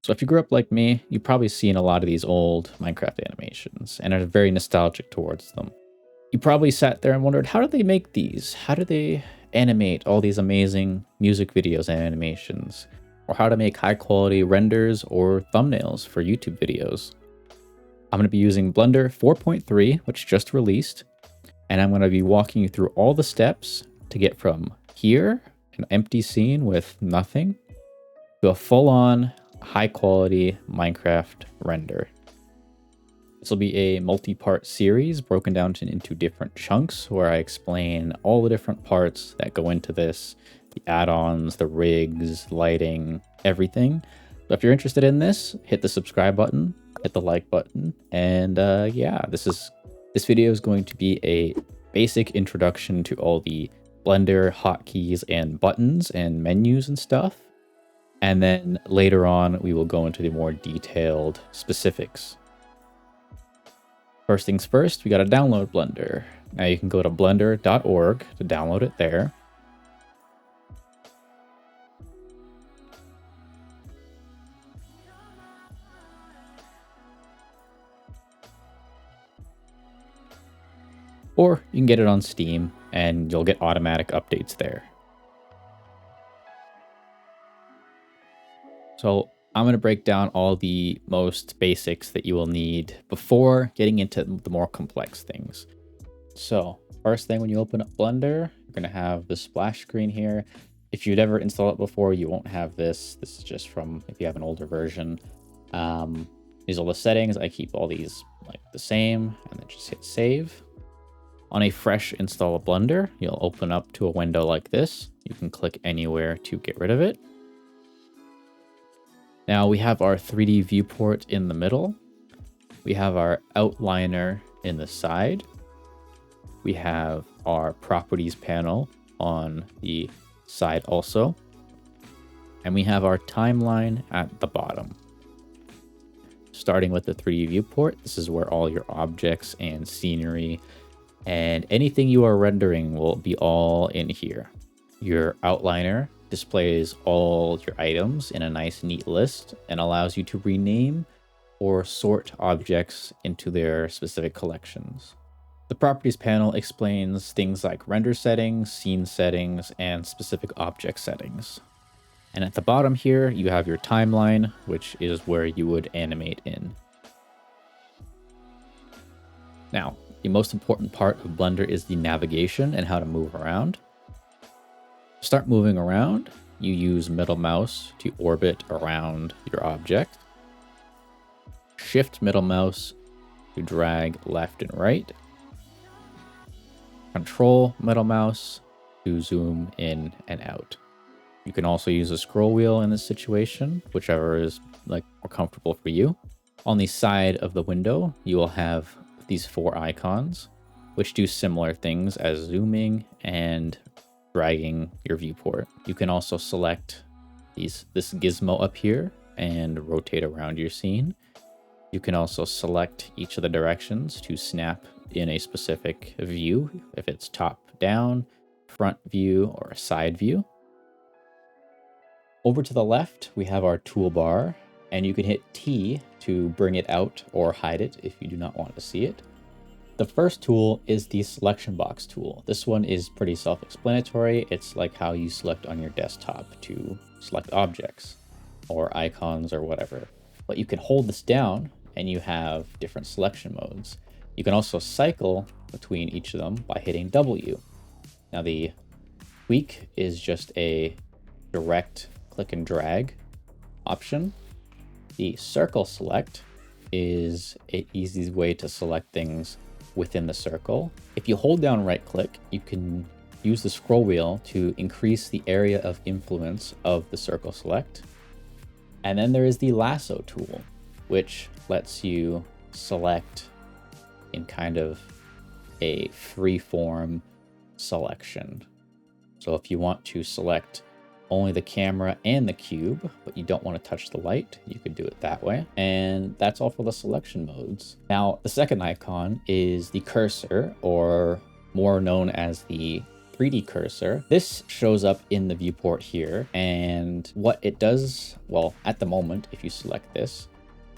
So if you grew up like me, you've probably seen a lot of these old Minecraft animations and are very nostalgic towards them. You probably sat there and wondered, how do they make these? How do they animate all these amazing music videos and animations? Or how to make high quality renders or thumbnails for YouTube videos? I'm going to be using Blender 4.3, which just released, and I'm going to be walking you through all the steps to get from here, an empty scene with nothing, to a full-on high quality Minecraft render. This will be a multi-part series broken down into different chunks where I explain all the different parts that go into this, the add-ons, the rigs, lighting, everything. So if you're interested in this, hit the subscribe button, hit the like button, and yeah, this video is going to be a basic introduction to all the Blender hotkeys and buttons and menus and stuff. And then later on, we will go into the more detailed specifics. First things first, we got to download Blender. Now you can go to blender.org to download it there. Or you can get it on Steam and you'll get automatic updates there. So I'm going to break down all the most basics that you will need before getting into the more complex things. So first thing, when you open up Blender, you're going to have the splash screen here. If you'd ever installed it before, you won't have this. This is just from if you have an older version. These are all the settings. I keep all these like the same and then just hit save. On a fresh install of Blender, you'll open up to a window like this. You can click anywhere to get rid of it. Now we have our 3D viewport in the middle. We have our outliner in the side. We have our properties panel on the side also. And we have our timeline at the bottom. Starting with the 3D viewport, this is where all your objects and scenery and anything you are rendering will be all in here. Your outliner displays all your items in a nice neat list and allows you to rename or sort objects into their specific collections. The properties panel explains things like render settings, scene settings, and specific object settings. And at the bottom here, you have your timeline, which is where you would animate in. Now, the most important part of Blender is the navigation and how to move around. To start moving around, you use middle mouse to orbit around your object. Shift middle mouse to drag left and right. Control middle mouse to zoom in and out. You can also use a scroll wheel in this situation, whichever is like more comfortable for you. On the side of the window, you will have these 4 icons, which do similar things as zooming and dragging your viewport. You can also select this gizmo up here and rotate around your scene. You can also select each of the directions to snap in a specific view, if it's top down, front view, or a side view. Over to the left, we have our toolbar, and you can hit T to bring it out or hide it if you do not want to see it. The first tool is the selection box tool. This one is pretty self-explanatory. It's like how you select on your desktop to select objects or icons or whatever. But you can hold this down and you have different selection modes. You can also cycle between each of them by hitting W. Now the tweak is just a direct click and drag option. The circle select is an easy way to select things within the circle. If you hold down right click, you can use the scroll wheel to increase the area of influence of the circle select. And then there is the lasso tool, which lets you select in kind of a free-form selection. So if you want to select only the camera and the cube, but you don't want to touch the light, you could do it that way. And that's all for the selection modes. Now, the second icon is the cursor, or more known as the 3D cursor. This shows up in the viewport here, and what it does, well, at the moment, if you select this,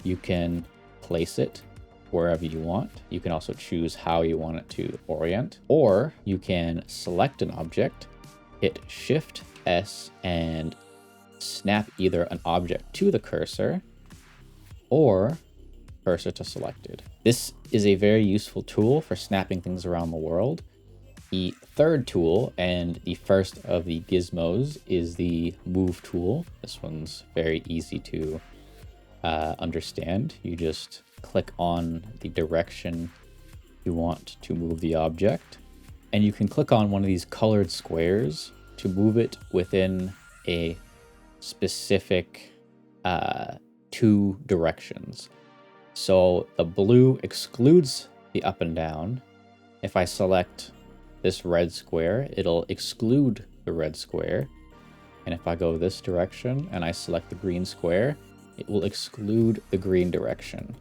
you can place it wherever you want. You can also choose how you want it to orient, or you can select an object, hit Shift S, and snap either an object to the cursor or cursor to selected. This is a very useful tool for snapping things around the world. The third tool, and the first of the gizmos, is the move tool. This one's very easy to understand. You just click on the direction you want to move the object, and you can click on one of these colored squares to move it within a specific 2 directions. So the blue excludes the up and down. If I select this red square, it'll exclude the red square. And if I go this direction and I select the green square, it will exclude the green direction.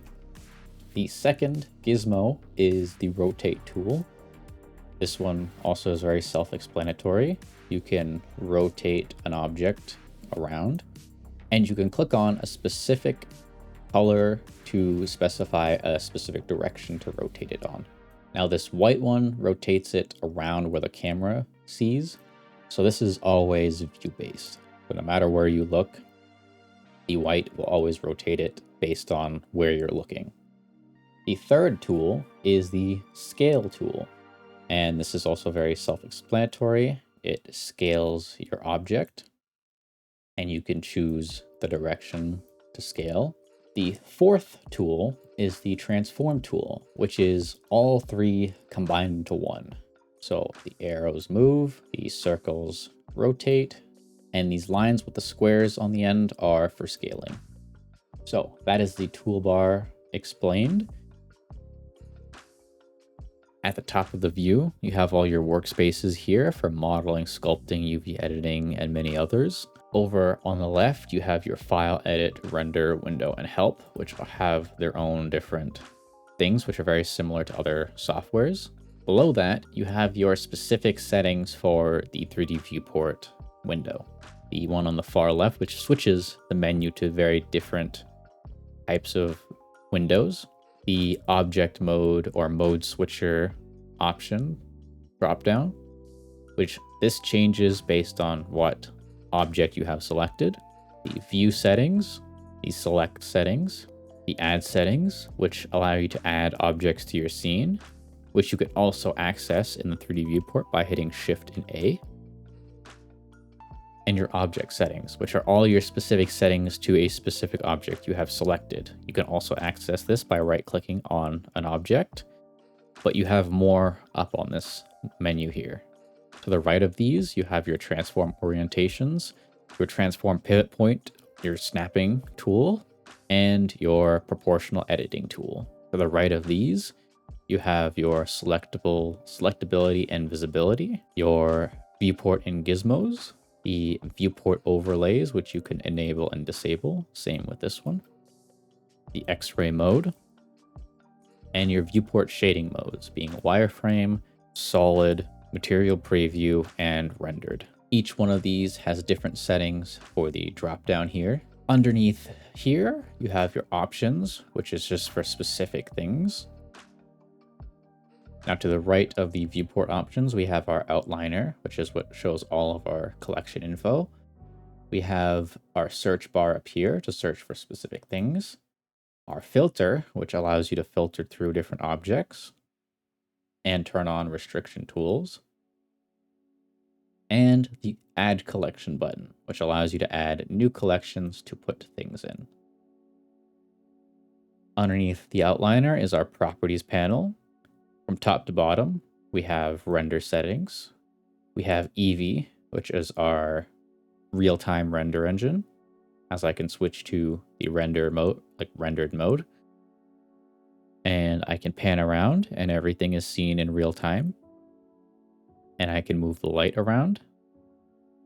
The second gizmo is the rotate tool. This one also is very self-explanatory. You can rotate an object around, and you can click on a specific color to specify a specific direction to rotate it on. Now this white one rotates it around where the camera sees. So this is always view-based. So no matter where you look, the white will always rotate it based on where you're looking. The third tool is the scale tool. And this is also very self-explanatory. It scales your object, and you can choose the direction to scale. The fourth tool is the transform tool, which is all 3 combined into one. So the arrows move, the circles rotate, and these lines with the squares on the end are for scaling. So that is the toolbar explained. At the top of the view, you have all your workspaces here for modeling, sculpting, UV editing, and many others. Over on the left, you have your file, edit, render, window, and help, which have their own different things, which are very similar to other softwares. Below that, you have your specific settings for the 3D viewport window. The one on the far left, which switches the menu to very different types of windows. The object mode or mode switcher option dropdown, which this changes based on what object you have selected. The view settings, the select settings, the add settings, which allow you to add objects to your scene, which you can also access in the 3D viewport by hitting Shift and A. And your object settings, which are all your specific settings to a specific object you have selected. You can also access this by right-clicking on an object, but you have more up on this menu here. To the right of these, you have your transform orientations, your transform pivot point, your snapping tool, and your proportional editing tool. To the right of these, you have your selectability and visibility, your viewport and gizmos, the viewport overlays, which you can enable and disable, same with this one, the X-ray mode, and your viewport shading modes, being wireframe, solid, material preview, and rendered. Each one of these has different settings for the drop-down here. Underneath here, you have your options, which is just for specific things. Now to the right of the viewport options, we have our outliner, which is what shows all of our collection info. We have our search bar up here to search for specific things. Our filter, which allows you to filter through different objects and turn on restriction tools. And the add collection button, which allows you to add new collections to put things in. Underneath the outliner is our properties panel. From top to bottom, we have render settings. We have Eevee, which is our real-time render engine, as I can switch to the render mode, like rendered mode. And I can pan around and everything is seen in real time. And I can move the light around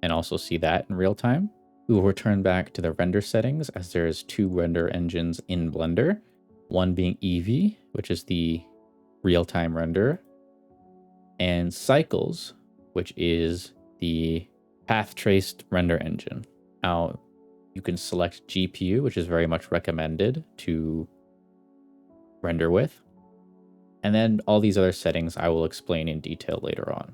and also see that in real time. We will return back to the render settings as there's 2 render engines in Blender, one being Eevee, which is the real-time render, and Cycles, which is the path traced render engine. Now, you can select GPU, which is very much recommended to render with. And then all these other settings I will explain in detail later on.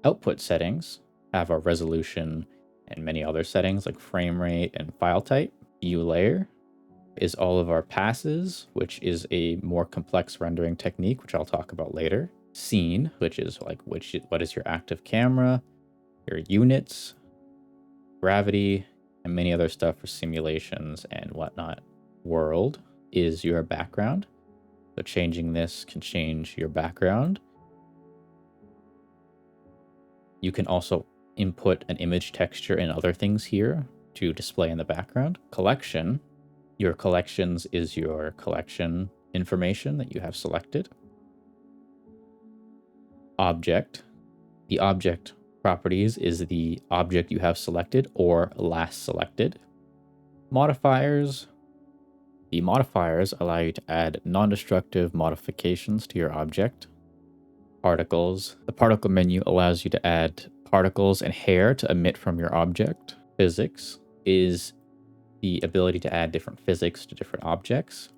Output settings have our resolution and many other settings like frame rate and file type. View layer is all of our passes, which is a more complex rendering technique, which I'll talk about later. Scene, which is like what is your active camera, your units, gravity, and many other stuff for simulations and whatnot. World is your background. So changing this can change your background. You can also input an image texture and other things here to display in the background. Collection. Your collections is your collection information that you have selected. Object. The object properties is the object you have selected or last selected. Modifiers. The modifiers allow you to add non-destructive modifications to your object. Particles. The particle menu allows you to add particles and hair to emit from your object. Physics is the ability to add different physics to different objects.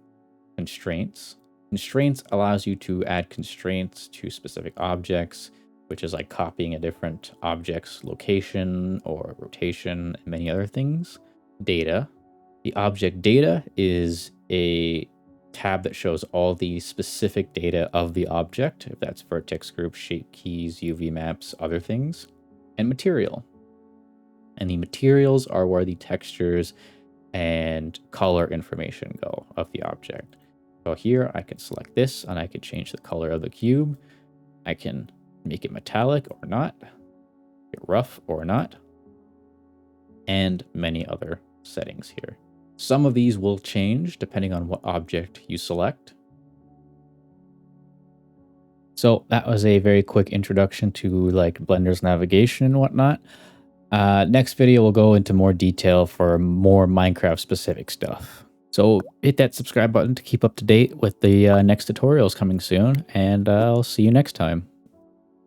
Constraints. Constraints allows you to add constraints to specific objects, which is like copying a different object's location or rotation and many other things. Data. The object data is a tab that shows all the specific data of the object, if that's vertex groups, shape keys, UV maps, other things. And material. And the materials are where the textures and color information go of the object. So here I can select this and I can change the color of the cube. I can make it metallic or not, make it rough or not, and many other settings here. Some of these will change depending on what object you select. So that was a very quick introduction to like Blender's navigation and whatnot. Next video we'll go into more detail for more Minecraft specific stuff. So hit that subscribe button to keep up to date with the next tutorials coming soon, and I'll see you next time.